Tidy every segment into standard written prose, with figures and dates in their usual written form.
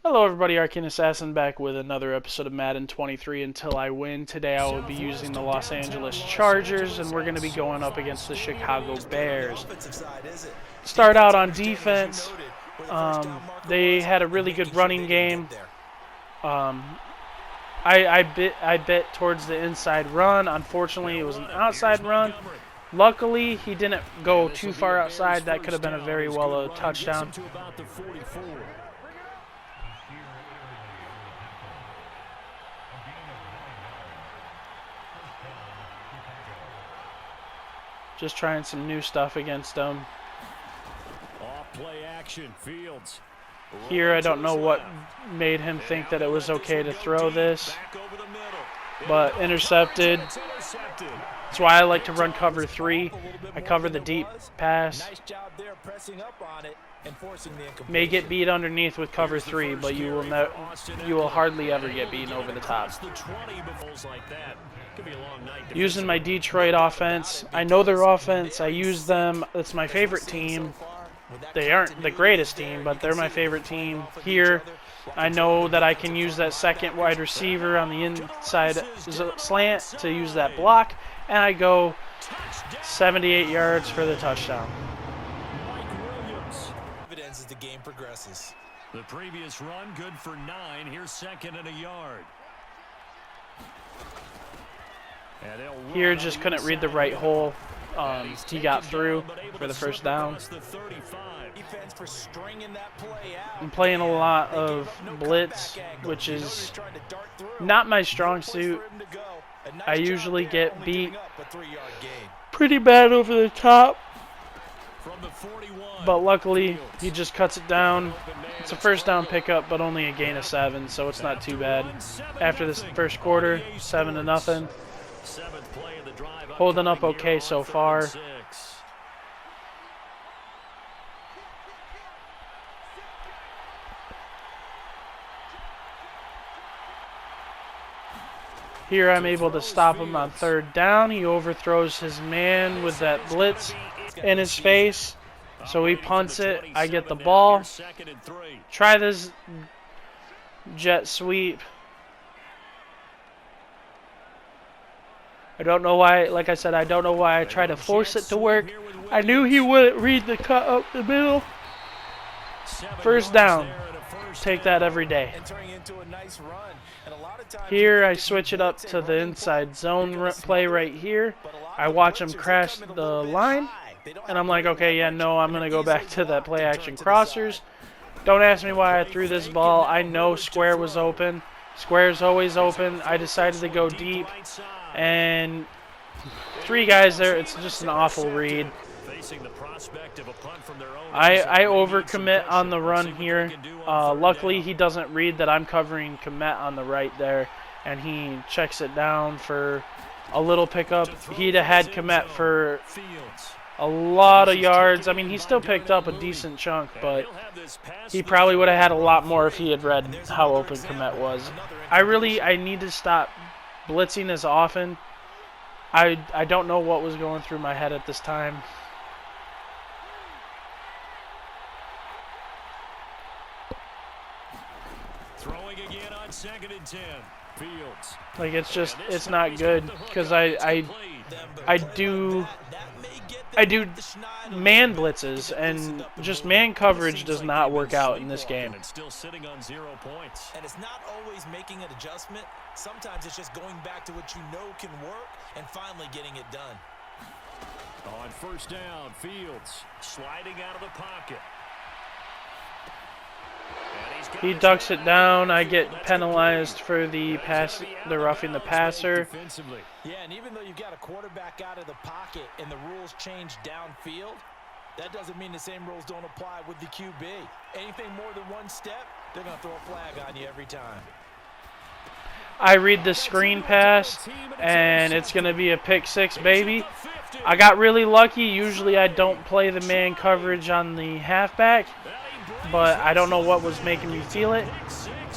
Hello everybody, Arcane Assassin back with another episode of Madden 23 Until I Win. Today I will be using the Los Angeles Chargers and we're going to be going up against the Chicago Bears. Start out on defense. They had a really good running game. I bet towards the inside run. Unfortunately, it was an outside run. Luckily, he didn't go too far outside. That could have been a very well a touchdown. Just trying some new stuff against them. Play action, Fields. Here, I don't know what made him think that it was okay to throw this, but intercepted. That's why I like to run cover 3. I cover the deep pass. May get beat underneath with cover 3, but you will hardly ever get beaten over the top. Using my Detroit offense. I know their offense. I use them. It's my favorite team. They aren't the greatest team, but they're my favorite team. Here, I know that I can use that second wide receiver on the inside slant to use that block, and I go 78 yards for the touchdown. As the game progresses. The previous run good for 9. Here's second and a yard. Here, just couldn't read the right hole. He got through for the first down. I'm playing a lot of blitz, which is not my strong suit. I usually get beat pretty bad over the top, but luckily he just cuts it down. It's a first down pickup, but only a gain of 7, so it's not too bad. After this first quarter, 7-0. Holding up okay so far. Here I'm able to stop him on third down. He overthrows his man with that blitz in his face. So he punts it. I get the ball. Try this jet sweep. I don't know why, like I said, I don't know why I tried to force it to work. I knew he wouldn't read the cut up the middle. First down. Take that every day. Here I switch it up to the inside zone play right here. I watch him crash the line. And I'm like, okay, yeah, no, I'm going to go back to that play action crossers. Don't ask me why I threw this ball. I know square was open. Square's always open. I decided to go deep. And 3 guys there, it's just an awful read. I overcommit on the run here. Luckily, he doesn't read that I'm covering commit on the right there. And he checks it down for a little pickup. He'd have had commit for a lot of yards. I mean, he still picked up a decent chunk, but he probably would have had a lot more if he had read how open commit was. I need to stop blitzing as often. I don't know what was going through my head at this time. Throwing again on 2nd and 10. Fields. Like, it's not good because I do man blitzes, and just man coverage does not work out in this game. It's still sitting on 0 points. And it's not always making an adjustment. Sometimes it's just going back to what you know can work and finally getting it done. On first down, Fields sliding out of the pocket. He ducks it down. I get penalized for the pass, the roughing the passer. Yeah, and even though you've got a quarterback out of the pocket and the rules change downfield, that doesn't mean the same rules don't apply with the QB. Anything more than one step, they're going to throw a flag on you every time. I read the screen pass, and it's going to be a pick 6, baby. I got really lucky. Usually I don't play the man coverage on the halfback, but I don't know what was making me feel it.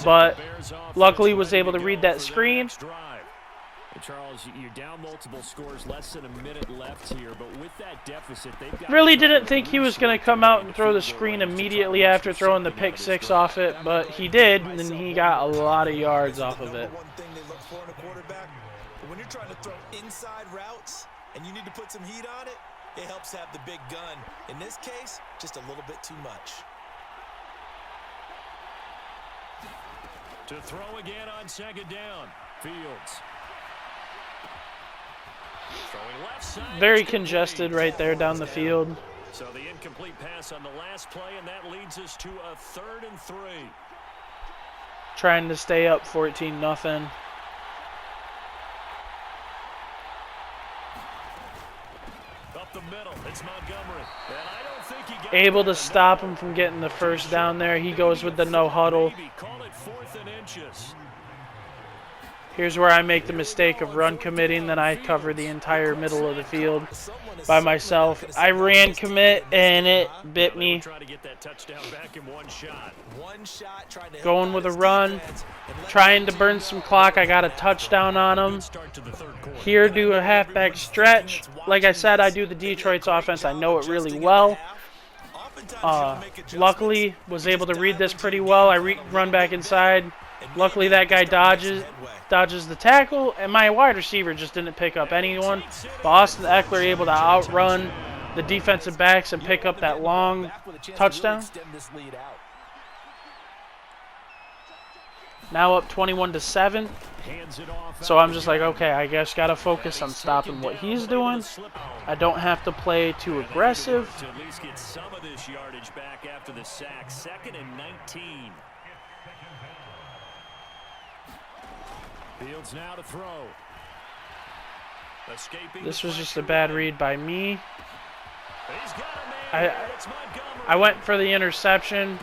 But luckily was able to read that screen. Charles, you're down multiple scores, less than a minute left here, but with that deficit, they've got Really didn't think he was going to come out and throw the screen immediately after throwing the pick six off it, but he did, and he got a lot of yards off of it. One thing they look for in a quarterback, when you're trying to throw inside routes and you need to put some heat on it, it helps have the big gun. In this case, just a little bit too much. To throw again on second down. Fields. Throwing left side. Very congested right there down the field. So the incomplete pass on the last play, and that leads us to a 3rd and 3. Trying to stay up 14-0. Up the middle, it's Montgomery. And I don't think he got Able to stop him from getting the first down there. He goes with the no huddle. Call it 4th and inches. Here's where I make the mistake of run committing, then I cover the entire middle of the field by myself. I ran commit, and it bit me. Going with a run, trying to burn some clock. I got a touchdown on him. Here, do a halfback stretch. Like I said, I do the Detroit's offense. I know it really well. Luckily, was able to read this pretty well. I run back inside. Luckily, that guy dodges the tackle, and my wide receiver just didn't pick up anyone. But Austin Eckler able to outrun the defensive backs and pick up that long touchdown. Now up 21-7. So I'm just like, okay, I guess got to focus on stopping what he's doing. I don't have to play too aggressive. To at least get some of this yardage back after the sack. 2nd and 19. Fields now to throw. This was just a bad read by me. I went for the interception,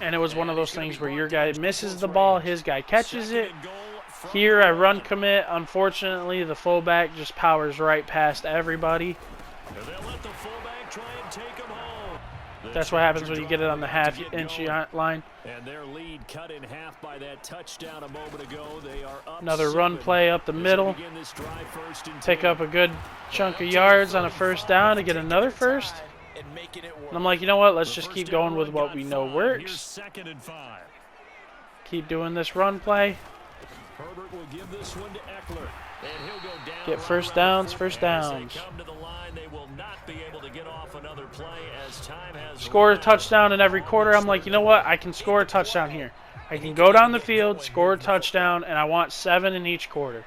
and it was one of those things where your guy misses the ball, his guy catches it. Here I run commit. Unfortunately, the fullback just powers right past everybody. That's what happens when you get it on the half-inch line. And their lead cut in half by that touchdown a moment ago. They are up Another run play up the middle. Pick up a good chunk of yards on a first down to get another first. And I'm like, you know what? Let's just keep going with what we know works. Keep doing this run play. Herbert will give this one to Eckler. And he'll go down. Get first downs, first downs. Score a touchdown in every quarter. I'm like, you know what? I can score a touchdown here. I can go down the field, score a touchdown, and I want 7 in each quarter.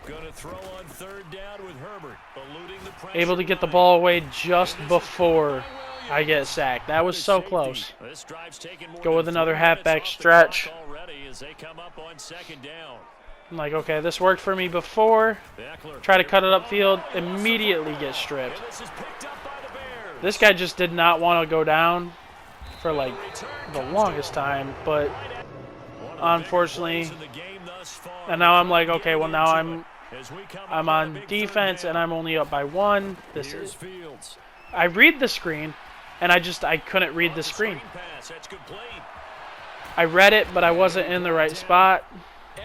Gonna throw on 3rd down with Herbert, eluding the pressure. Able to get the ball away just before I get sacked. That was so close. Go with another halfback stretch. I'm like, okay, this worked for me before. Try to cut it upfield, immediately get stripped. This guy just did not want to go down for like the longest time, but unfortunately, and now I'm like, okay, well now I'm on defense and I'm only up by 1. This is. I read the screen, and I couldn't read the screen. I read it, but I wasn't in the right spot.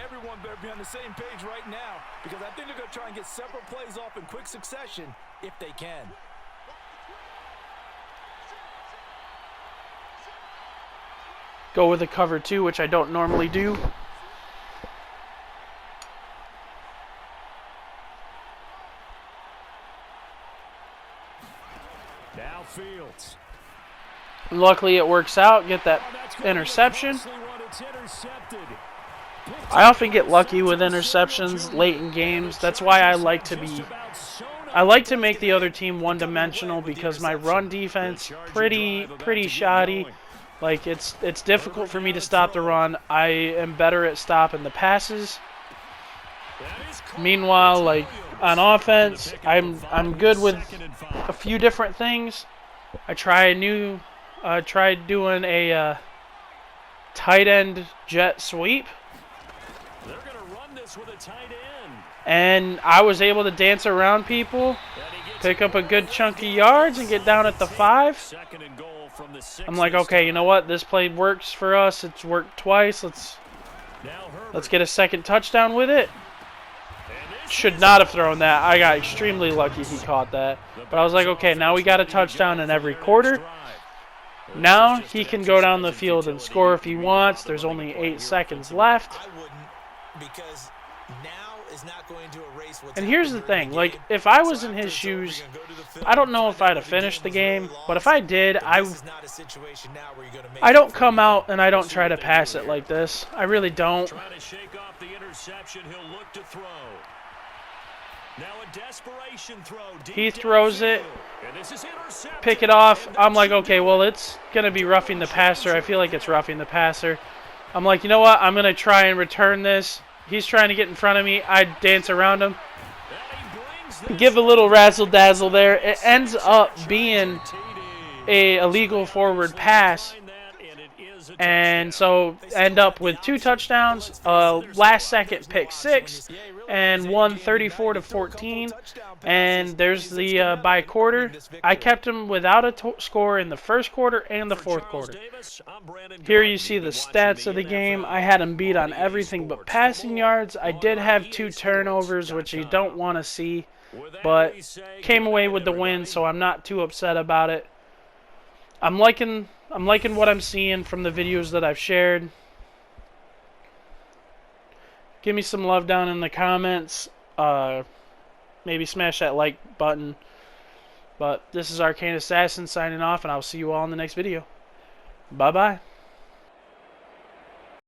Everyone better be on the same page right now, because I think they're going to try and get several plays off in quick succession if they can. Go with a cover 2, which I don't normally do. Now Fields. Luckily, it works out. Get that interception. I often get lucky with interceptions late in games. That's why I like to make the other team one-dimensional, because my run defense pretty shoddy. Like it's difficult for me to stop the run. I am better at stopping the passes. Meanwhile, like on offense, I'm good with a few different things. I tried doing a tight end jet sweep. They're going to run this with a tight end. And I was able to dance around people, pick up a good chunk of yards, and get down at the 5. I'm like, okay, you know what? This play works for us. It's worked twice. Let's Let's get a second touchdown with it. Should not have thrown that. I got extremely lucky he caught that. But I was like, okay, now we got a touchdown in every quarter. Now he can go down the field and score if he wants. There's only 8 seconds left. I wouldn't, because now is not going to erase what's And here's the thing, like, if I was in his shoes, I don't know if I'd have finished the game, but if I did, I don't come out and I don't try to pass it like this. I really don't. Trying to shake off the interception, he'll look to throw. Now a desperation throw. He throws it, pick it off. I'm like, okay, well, it's going to be roughing the passer. I feel like it's roughing the passer. I'm like, you know what? I'm going to try and return this. He's trying to get in front of me. I dance around him. Give a little razzle-dazzle there. It ends up being a illegal forward pass. And so end up with 2 touchdowns, last second pick 6, and won 34-14. And there's the by quarter. I kept him without a score in the first quarter and the fourth quarter. Here you see the stats of the game. I had him beat on everything but passing yards. I did have 2 turnovers, which you don't want to see, but came away with the win, so I'm not too upset about it. I'm liking what I'm seeing from the videos that I've shared. Give me some love down in the comments. Maybe smash that like button. But this is Arcane Assassin signing off, and I'll see you all in the next video. Bye-bye.